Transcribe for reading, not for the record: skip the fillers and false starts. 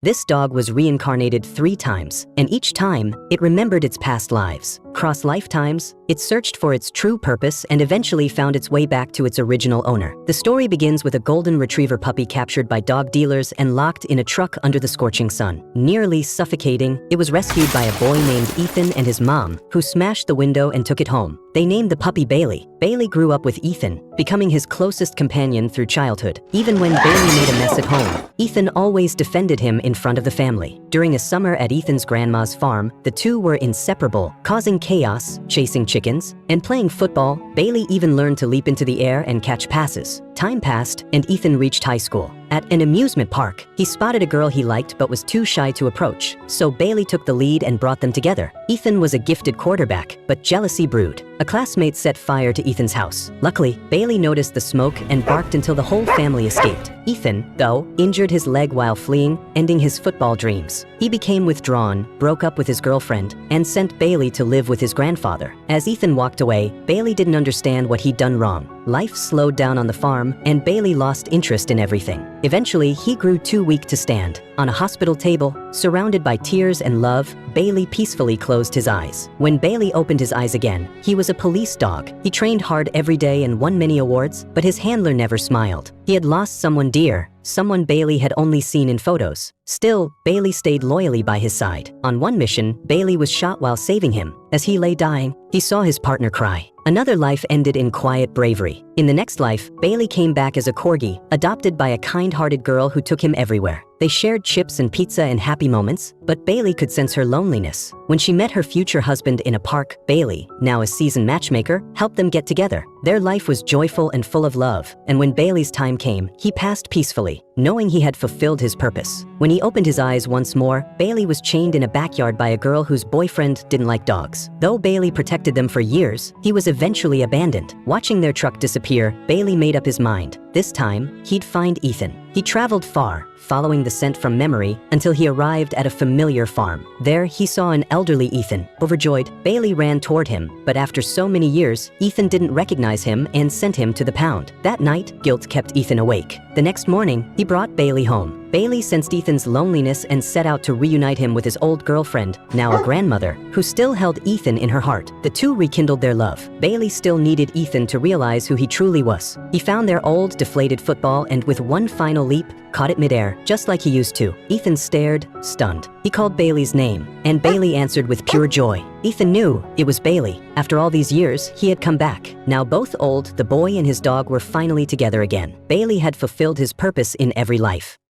This dog was reincarnated 3 times, and each time, it remembered its past lives. Across lifetimes, it searched for its true purpose and eventually found its way back to its original owner. The story begins with a golden retriever puppy captured by dog dealers and locked in a truck under the scorching sun. Nearly suffocating, it was rescued by a boy named Ethan and his mom, who smashed the window and took it home. They named the puppy Bailey. Bailey grew up with Ethan, becoming his closest companion through childhood. Even when Bailey made a mess at home, Ethan always defended him in front of the family. During a summer at Ethan's grandma's farm, the two were inseparable, causing chaos, chasing chickens, and playing football. Bailey even learned to leap into the air and catch passes. Time passed, and Ethan reached high school. At an amusement park, he spotted a girl he liked but was too shy to approach, so Bailey took the lead and brought them together. Ethan was a gifted quarterback, but jealousy brewed. A classmate set fire to Ethan's house. Luckily, Bailey noticed the smoke and barked until the whole family escaped. Ethan, though, injured his leg while fleeing, ending his football dreams. He became withdrawn, broke up with his girlfriend, and sent Bailey to live with his grandfather. As Ethan walked away, Bailey didn't understand what he'd done wrong. Life slowed down on the farm, and Bailey lost interest in everything. Eventually, he grew too weak to stand. On a hospital table, surrounded by tears and love, Bailey peacefully closed his eyes. When Bailey opened his eyes again, he was a police dog. He trained hard every day and won many awards, but his handler never smiled. He had lost someone dear, someone Bailey had only seen in photos. Still, Bailey stayed loyally by his side. On one mission, Bailey was shot while saving him. As he lay dying, he saw his partner cry. Another life ended in quiet bravery. In the next life, Bailey came back as a corgi, adopted by a kind-hearted girl who took him everywhere. They shared chips and pizza and happy moments, but Bailey could sense her loneliness. When she met her future husband in a park, Bailey, now a seasoned matchmaker, helped them get together. Their life was joyful and full of love, and when Bailey's time came, he passed peacefully, knowing he had fulfilled his purpose. When he opened his eyes once more, Bailey was chained in a backyard by a girl whose boyfriend didn't like dogs. Though Bailey protected them for years, he was eventually abandoned. Watching their truck disappear, Bailey made up his mind. This time, he'd find Ethan. He traveled far, following the scent from memory, until he arrived at a familiar farm. There, he saw an elderly Ethan. Overjoyed, Bailey ran toward him, but after so many years, Ethan didn't recognize him and sent him to the pound. That night, guilt kept Ethan awake. The next morning, he brought Bailey home. Bailey sensed Ethan's loneliness and set out to reunite him with his old girlfriend, now a grandmother, who still held Ethan in her heart. The two rekindled their love. Bailey still needed Ethan to realize who he truly was. He found their old, deflated football and with one final leap, caught it midair, just like he used to. Ethan stared, stunned. He called Bailey's name, and Bailey answered with pure joy. Ethan knew it was Bailey. After all these years, he had come back. Now both old, the boy and his dog were finally together again. Bailey had fulfilled his purpose in every life.